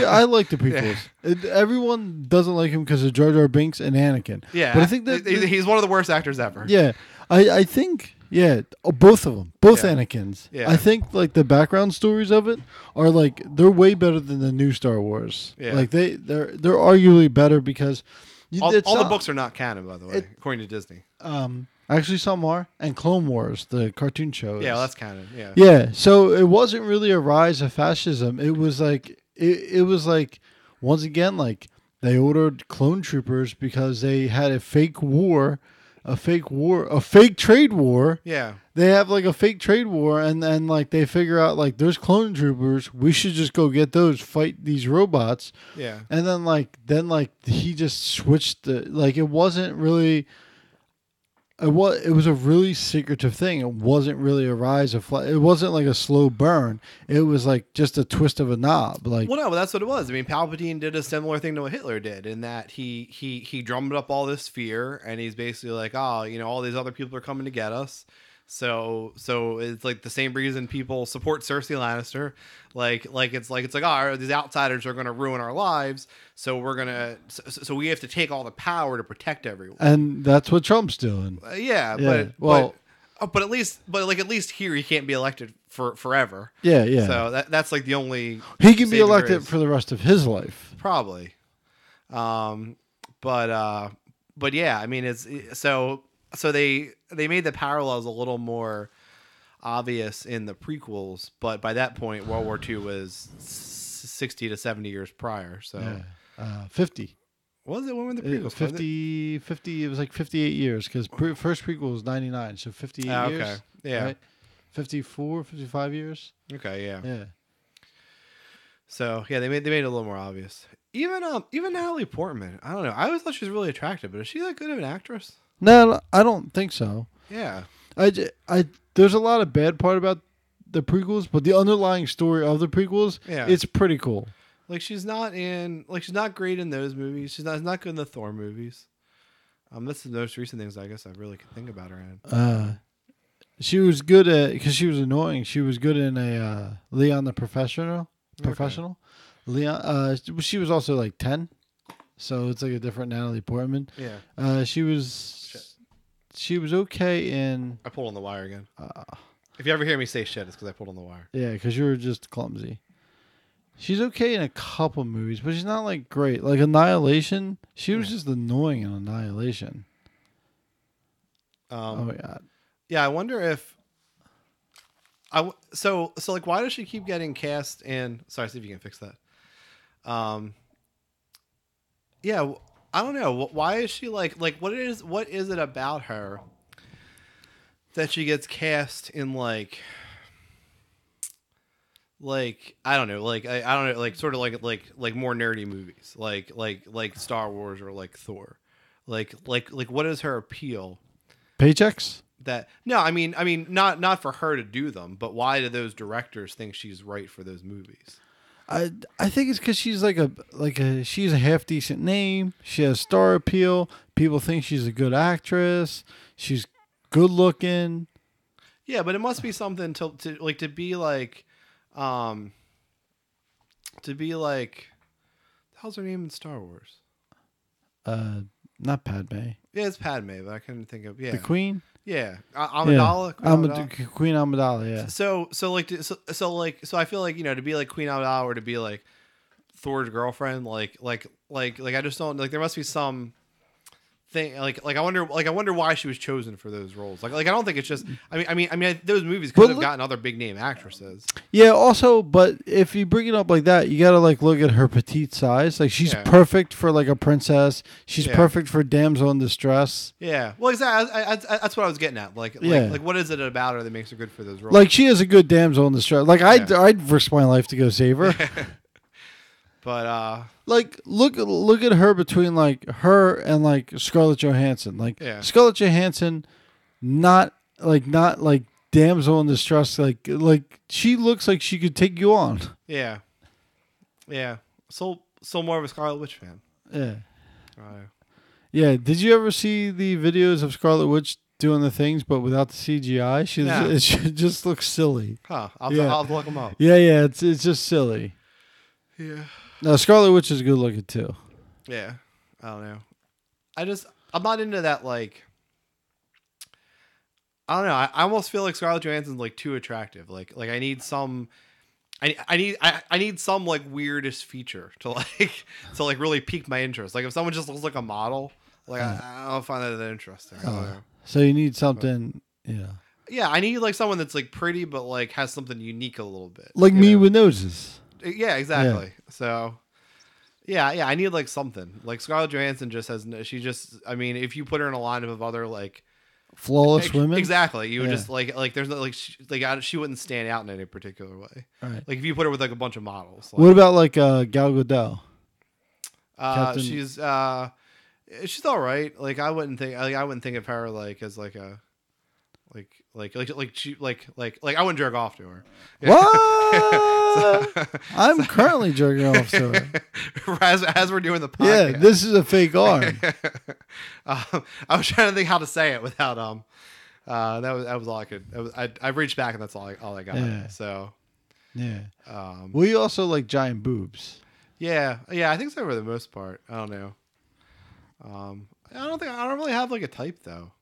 I like the prequels. Yeah. Everyone doesn't like him because of Jar Jar Binks and Anakin. Yeah, but I think that he's one of the worst actors ever. Yeah, I think. Yeah, both of them, both Anakins. Yeah. I think like the background stories of it are like they're way better than the new Star Wars. Yeah, like they're arguably better because all the books are not canon, by the way, according to Disney. Actually, some are, and Clone Wars, the cartoon show. Yeah, well, that's canon. Yeah. Yeah, so it wasn't really a rise of fascism. It was like it was like once again like they ordered clone troopers because they had a fake trade war. Yeah. They have like a fake trade war, and then like they figure out like there's clone troopers. We should just go get those, fight these robots. Yeah. And then he just switched it wasn't really. It was a really secretive thing. It wasn't really a rise of it wasn't like a slow burn. It was like just a twist of a knob. Like, well, no, but that's what it was. I mean, Palpatine did a similar thing to what Hitler did, in that he drummed up all this fear, and he's basically like, oh, you know, all these other people are coming to get us. So it's like the same reason people support Cersei Lannister. Like it's like, oh, these outsiders are going to ruin our lives, so we have to take all the power to protect everyone. And that's what Trump's doing. But at least here he can't be elected for forever. Yeah, yeah. So that's like the only he can be elected for the rest of his life, probably. But yeah, I mean So they made the parallels a little more obvious in the prequels, but by that point, World War II was 60 to 70 years prior. So 50. Was it? When were the prequels? 50. It was like 58 years because first prequel was 99, so 58 years. Okay, yeah, right? 54, 55 years. Okay, yeah, yeah. So yeah, they made it a little more obvious. Even Natalie Portman. I don't know. I always thought she was really attractive, but is she that good of an actress? No, I don't think so. Yeah. There's a lot of bad part about the prequels, but the underlying story of the prequels, it's pretty cool. Like she's not great in those movies. She's not good in the Thor movies. This is the most recent things I guess I really could think about her in. She was good at, because she was annoying. She was good in a Leon the Professional. Okay. Leon. She was also like 10, so it's like a different Natalie Portman. Yeah. She was okay in. I pulled on the wire again. If you ever hear me say shit, it's because I pulled on the wire. Yeah, because you were just clumsy. She's okay in a couple movies, but she's not like great. Like Annihilation, she was just annoying in Annihilation. Oh my god. Yeah, I wonder if so like why does she keep getting cast in? Sorry, see if you can fix that. Yeah, I don't know. Why is she like what is it about her that she gets cast in like I don't know, like I don't know, like sort of like more nerdy movies, like Star Wars or like Thor, like what is her appeal? Paychecks? That no, I mean not for her to do them, but why do those directors think she's right for those movies? I think it's because she's she's a half decent name. She has star appeal. People think she's a good actress. She's good looking. Yeah, but it must be something to be like, the hell's her name in Star Wars? Not Padme. Yeah, it's Padme, but I couldn't think of the Queen. Yeah, Amidala. Yeah. Queen Amidala. Yeah. So I feel like to be like Queen Amidala or to be like Thor's girlfriend, like I just don't like. There must be some thing I wonder why she was chosen for those roles. Like I don't think it's just. I mean those movies could have gotten other big name actresses. Yeah. Also, but if you bring it up like that, you gotta look at her petite size. Like she's perfect for like a princess. She's perfect for damsel in distress. Yeah. Well, exactly. That's what I was getting at. Like what is it about her that makes her good for those roles? Like she is a good damsel in distress. Like I'd risk my life to go save her. But look at her between like her and like Scarlett Johansson. Scarlett Johansson, not like damsel in distress. Like she looks like she could take you on. Yeah. So more of a Scarlet Witch fan. Yeah. Yeah. Did you ever see the videos of Scarlet Witch doing the things, but without the CGI? She just looks silly. Huh. I'll look them up. Yeah. It's just silly. Yeah. No, Scarlet Witch is good looking too. Yeah. I don't know. I'm not into that, like, I don't know. I almost feel like Scarlett Johansson's like too attractive. Like I need some I need some like weirdest feature to really pique my interest. Like if someone just looks like a model, like I don't find that interesting. I don't know. So you need something, Yeah, I need like someone that's like pretty but like has something unique a little bit. Like me with noses. Yeah, exactly. Yeah. So, yeah, I need like something. Like Scarlett Johansson just has. I mean, if you put her in a lineup of other like flawless women, exactly, you would just like there's no she wouldn't stand out in any particular way. Right. Like if you put her with like a bunch of models. What about like Gal Gadot? She's all right. Like I wouldn't think of her like as like a. Like I wouldn't jerk off to her. What? I'm currently jerking off to her. As we're doing the podcast. Yeah, this is a fake arm. I was trying to think how to say it without that was all I could. I reached back and that's all I got. Yeah. So yeah. We also like giant boobs. Yeah. I think so for the most part. I don't know. I don't really have like a type though.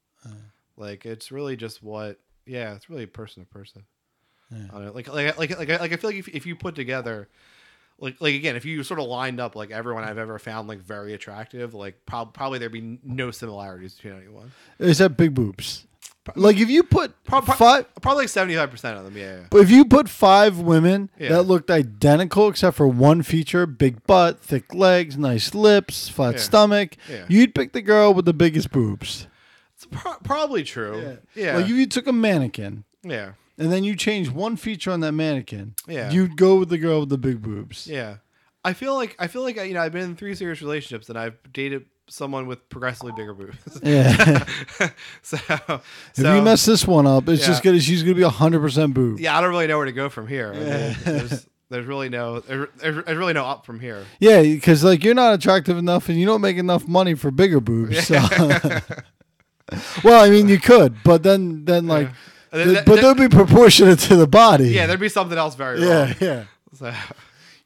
Like it's really just it's really person to person. Yeah. I don't know. Like I feel like if you put together, like again, if you sort of lined up like everyone I've ever found like very attractive, like probably there'd be no similarities between anyone. Except big boobs. Like if you put probably like 75% of them, yeah. But if you put 5 women that looked identical except for one feature, big butt, thick legs, nice lips, flat stomach, you'd pick the girl with the biggest boobs. It's probably true. Yeah. Like if you took a mannequin. Yeah. And then you change one feature on that mannequin. Yeah. You'd go with the girl with the big boobs. Yeah. I feel like I've been in 3 serious relationships and I've dated someone with progressively bigger boobs. Yeah. so If you mess this one up, it's just gonna she's gonna be 100% boob. Yeah, I don't really know where to go from here. Yeah. I mean, there's really no up from here. Yeah, because like you're not attractive enough, and you don't make enough money for bigger boobs. So. Well, I mean, you could, but then like, but they'll be proportionate to the body. Yeah, there'd be something else very wrong. Yeah, yeah. So.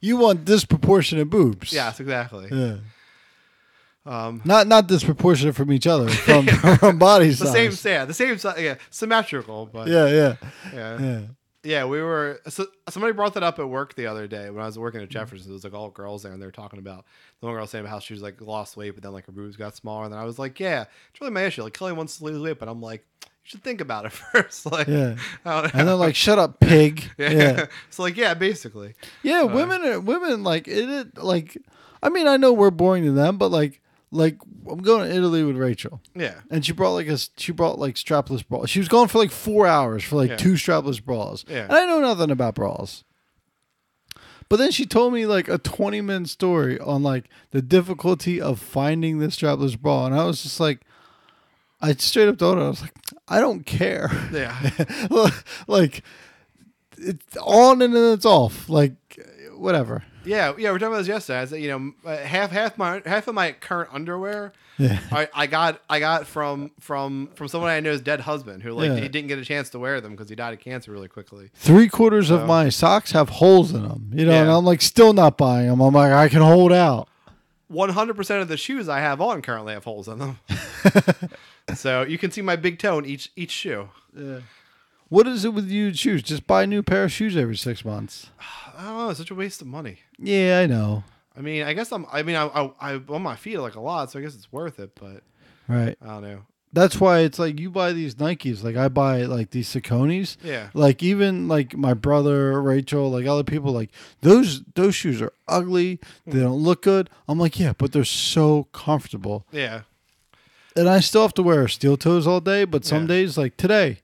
You want disproportionate boobs. Yes, exactly. Yeah. Not disproportionate from each other, from body size. The same size, yeah, symmetrical, but yeah. We were somebody brought that up at work the other day when I was working at Jefferson. It was like all girls there, and they were talking about the one girl saying about how she was like lost weight, but then like her boobs got smaller. And then I was like, yeah, it's really my issue. Like Kelly wants to lose weight, but I'm like, you should think about it first. Like, yeah, and they're like, shut up, pig. Yeah. So like, yeah, basically. Yeah, women like it. Like, I mean, I know we're boring to them, but like I'm going to Italy with Rachel. Yeah. And she brought strapless bras. She was going for like 4 hours for like 2 strapless bras. Yeah. And I know nothing about bras. But then she told me like a 20-minute story on like the difficulty of finding this strapless bra. And I was just like, I straight up told her, I was like, I don't care. Yeah. Like, it's on and then it's off. Like, whatever. Yeah, we were talking about this yesterday. I said, you know, half of my current underwear, I got from someone I know's dead husband who he didn't get a chance to wear them because he died of cancer really quickly. 3/4 of my socks have holes in them, you know, and I'm like still not buying them. I'm like, I can hold out. 100% of the shoes I have on currently have holes in them, so you can see my big toe in each shoe. Yeah. What is it with you shoes? Just buy a new pair of shoes every 6 months. I don't know. It's such a waste of money. Yeah, I know. I mean, I guess I'm on my feet like a lot, so I guess it's worth it. But right, I don't know. That's why it's like you buy these Nikes. Like I buy like these Sauconys. Yeah. Like even like my brother, Rachel, like other people, like those shoes are ugly. They don't look good. I'm like, yeah, but they're so comfortable. Yeah. And I still have to wear steel toes all day, but some days, like today.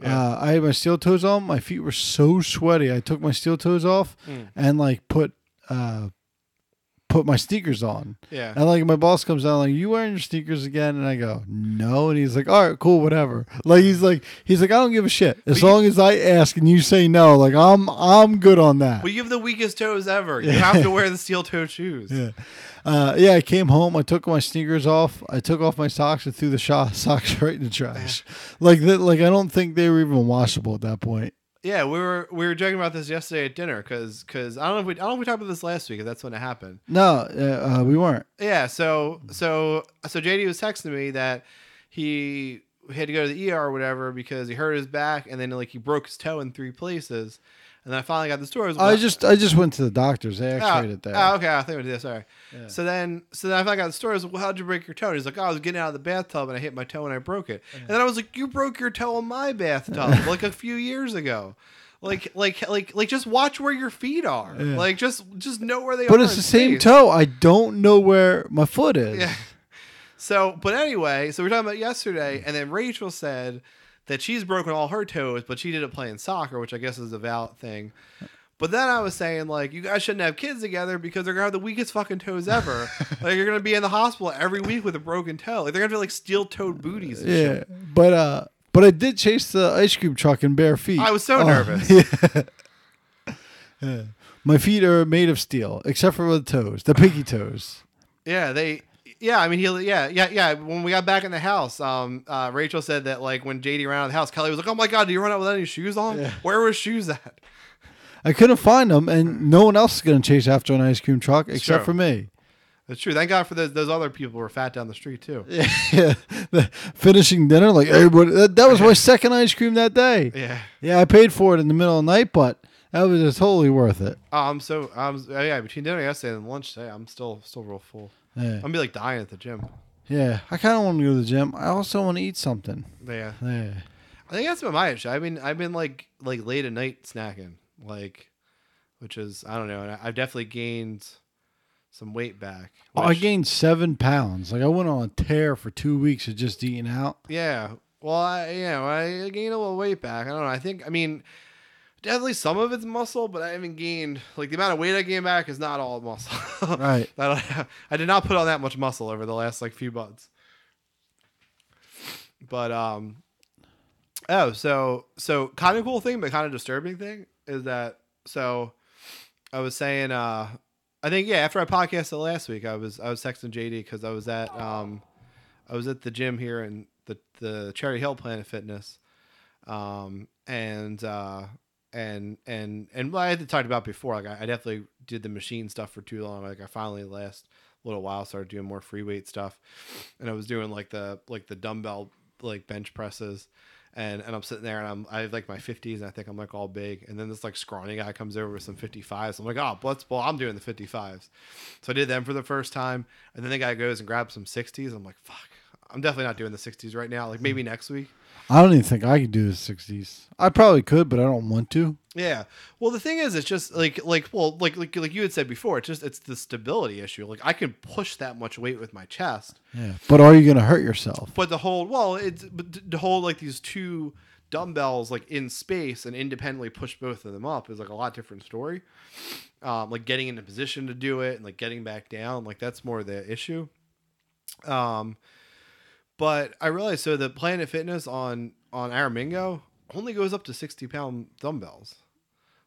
Yeah. I had my steel toes on. My feet were so sweaty. I took my steel toes off and like put my sneakers on. Yeah. And like my boss comes down like, you wearing your sneakers again? And I go, no. And he's like, all right, cool, whatever. Like he's like, I don't give a shit as long as I ask and you say no. Like I'm good on that. Well, you have the weakest toes ever. You have to wear the steel toe shoes. Yeah. I came home. I took my sneakers off. I took off my socks and threw the socks right in the trash. Like I don't think they were even washable at that point. Yeah, we were joking about this yesterday at dinner because I don't know if we talked about this last week. If that's when it happened. No, we weren't. Yeah. So JD was texting me that he had to go to the ER or whatever because he hurt his back and then like he broke his toe in 3 places. And then I finally got the story. I just went to the doctors. They x-rayed it there. Oh, okay. I think we did. Sorry. Yeah. So then I finally got the story. I was like, well, how'd you break your toe? And he's like, I was getting out of the bathtub and I hit my toe and I broke it. Yeah. And then I was like, you broke your toe in my bathtub like a few years ago. Like, just watch where your feet are. Yeah. Like, just know where they are. But it's the same toe. I don't know where my foot is. Yeah. So, but anyway, so we were talking about yesterday, and then Rachel said that she's broken all her toes, but she did it playing soccer, which I guess is a valid thing. But then I was saying, like, you guys shouldn't have kids together because they're going to have the weakest fucking toes ever. Like, you're going to be in the hospital every week with a broken toe. Like, they're going to be like steel-toed booties and shit. But I did chase the ice cream truck in bare feet. I was so nervous. Yeah. My feet are made of steel, except for the toes, the pinky toes. Yeah, I mean, when we got back in the house, Rachel said that, like, when JD ran out of the house, Kelly was like, oh my God, do you run out with any shoes on? Yeah. Where were his shoes at? I couldn't find them, and no one else is going to chase after an ice cream truck except for me. That's true. Thank God for those other people who were fat down the street, too. Yeah. Finishing dinner, like, everybody, that was my second ice cream that day. Yeah. Yeah, I paid for it in the middle of the night, but that was just totally worth it. Between dinner yesterday and lunch today, I'm still real full. Yeah. I'm going to be like dying at the gym. Yeah. I kind of want to go to the gym. I also want to eat something. Yeah. I think that's been my issue. I've been like late at night snacking, like, which is, I don't know. And I've definitely gained some weight back. I gained 7 pounds. Like I went on a tear for 2 weeks of just eating out. Yeah. Well, I gained a little weight back. I don't know. I mean, Definitely some of it's muscle, but I haven't gained like the amount of weight I gained back is not all muscle. Right. I did not put on that much muscle over the last like few months. But so kind of cool thing, but kind of disturbing thing is that so I was saying I think after I podcasted last week I was texting JD because I was at the gym here in the Cherry Hill Planet Fitness, and well, I had talked about before, like I definitely did the machine stuff for too long. Like I finally last little while started doing more free weight stuff, and I was doing like the dumbbell like bench presses, and I'm sitting there and I have like my 50s and I think I'm like all big, and then this like scrawny guy comes over with some 55s. I'm like, oh, I'm doing the 55s, so I did them for the first time, and then the guy goes and grabs some 60s. I'm like, fuck, I'm definitely not doing the 60s right now. Like maybe next week. I don't even think I could do the 60s. I probably could, but I don't want to. Yeah. Well, the thing is, it's just like you had said before. It's the stability issue. Like I can push that much weight with my chest. Yeah. But are you going to hurt yourself? But to hold like these two dumbbells like in space and independently push both of them up is like a lot different story. Like getting into position to do it and like getting back down, like that's more the issue. But I realized so the Planet Fitness on Aramingo only goes up to 60-pound dumbbells.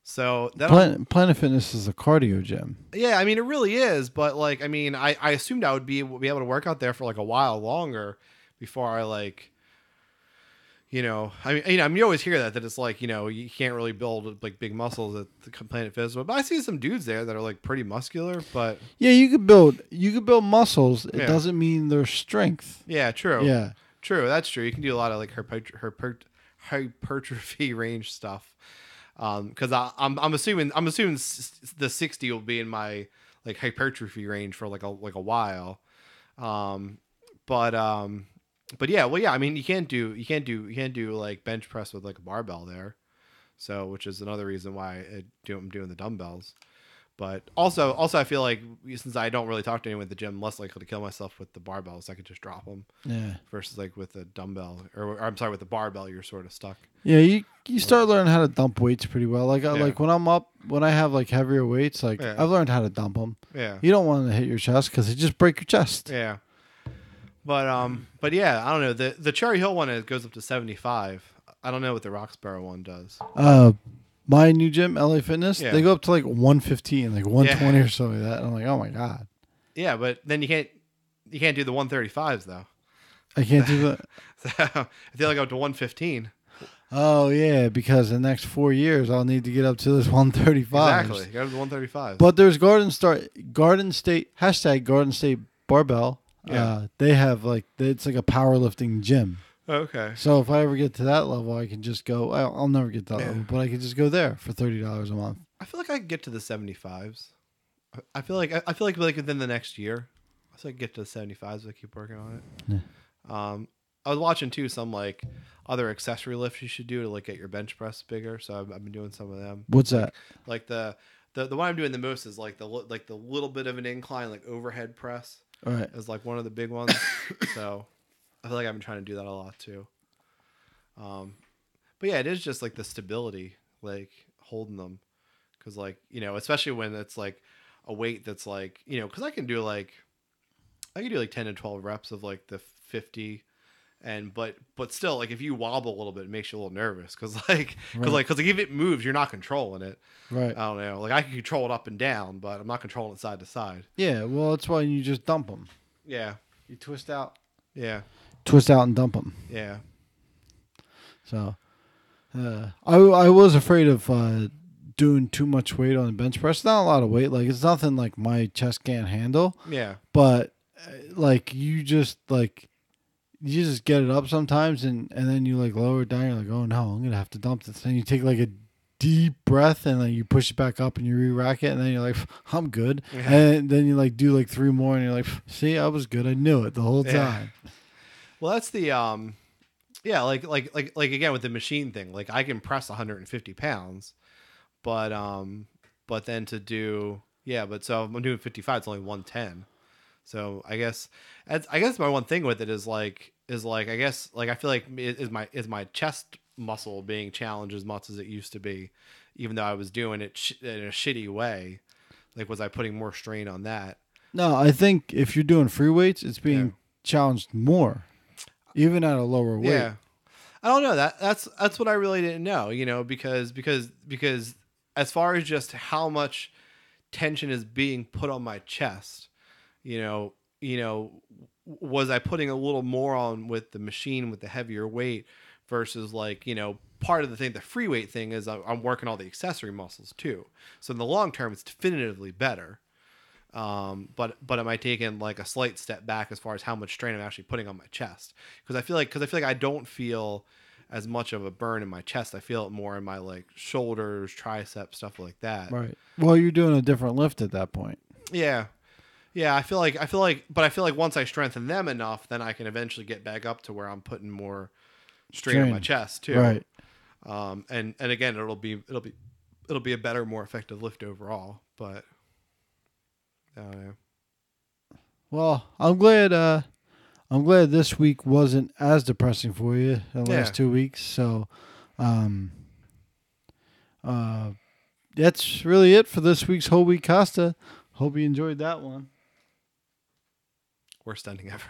So that Planet Fitness is a cardio gym. Yeah, I mean it really is, but like I mean I assumed I would be able to work out there for like a while longer before I like, you know, you always hear that it's like, you know, you can't really build like big muscles at the Planet Fitness, but I see some dudes there that are like pretty muscular, but yeah, you could build muscles. It doesn't mean their strength. Yeah, true. Yeah, true. That's true. You can do a lot of like hypertrophy range stuff. Because I'm assuming the 60 will be in my like hypertrophy range for like a while. But yeah, well, yeah. I mean, you can't do like bench press with like a barbell there, so which is another reason why I'm doing the dumbbells. But also, I feel like since I don't really talk to anyone at the gym, I'm less likely to kill myself with the barbells. I could just drop them. Yeah. Versus like with a dumbbell, or I'm sorry, with the barbell, you're sort of stuck. Yeah, you start learning how to dump weights pretty well. Like like when I have like heavier weights, like I've learned how to dump them. Yeah. You don't want to hit your chest because it just break your chest. Yeah. But yeah, I don't know. The Cherry Hill one, it goes up to 75. I don't know what the Roxborough one does. My new gym, LA Fitness, they go up to like 115, like 120 or something like that. And I'm like, oh my god. Yeah, but then you can't do the 135s though. I can't do that. So I feel like up to 115. Oh yeah, because the next 4 years I'll need to get up to this 135. Exactly, go to the 135. But there's Garden State Barbell. Yeah. They have it's like a powerlifting gym. Okay. So if I ever get to that level, I can just go. I'll never get to that level, but I can just go there for $30 a month. I feel like I could get to the 75s. I feel like within the next year, I feel like I get to the 75s if I keep working on it. Yeah. I was watching too some like other accessory lifts you should do to like get your bench press bigger. So I've been doing some of them. What's that? Like the one I'm doing the most is like the little bit of an incline, like overhead press. All right. Is like one of the big ones. So I feel like I've been trying to do that a lot too. But yeah, it is just like the stability, like holding them, because like, you know, especially when it's like a weight that's like, you know, because I can do like 10 to 12 reps of like the 50, and but still, like if you wobble a little bit, it makes you a little nervous because if it moves, you're not controlling it. Right. I don't know. Like I can control it up and down, but I'm not controlling it side to side. Yeah. Well, that's why you just dump them. Yeah. You twist out. Yeah. Twist out and dump them. Yeah. So, I was afraid of doing too much weight on the bench press. Not a lot of weight. Like it's nothing like my chest can't handle. Yeah. But like you just get it up sometimes, and then you like lower it down. You're like, oh no, I'm gonna have to dump this. And you take like a deep breath, and then you push it back up, and you re-rack it, and then you're like, I'm good. Yeah. And then you like do like 3 more, and you're like, see, I was good. I knew it the whole time. Well, that's the like again with the machine thing. Like I can press 150 pounds, but then to do so I'm doing 55. It's only 110. So I guess my one thing with it is I feel like is my chest muscle being challenged as much as it used to be even though I was doing it in a shitty way. Like, was I putting more strain on that? No, I think if you're doing free weights, it's being Yeah. challenged more, even at a lower weight. Yeah. I don't know. That's what I really didn't know, because as far as just how much tension is being put on my chest, was I putting a little more on with the machine with the heavier weight versus like, part of the free weight thing is I'm working all the accessory muscles too. So in the long term, it's definitively better. But am I taking like a slight step back as far as how much strain I'm actually putting on my chest? Because I feel like I don't feel as much of a burn in my chest. I feel it more in my like shoulders, triceps, stuff like that. Right. Well, you're doing a different lift at that point. Yeah. Yeah, I feel like once I strengthen them enough, then I can eventually get back up to where I'm putting more strain on my chest too. Right. And again, it'll be a better, more effective lift overall. But yeah. Well, I'm glad this week wasn't as depressing for you the last 2 weeks. So, that's really it for this week's Whole Wheat Costa. Hope you enjoyed that one. Worst ending ever.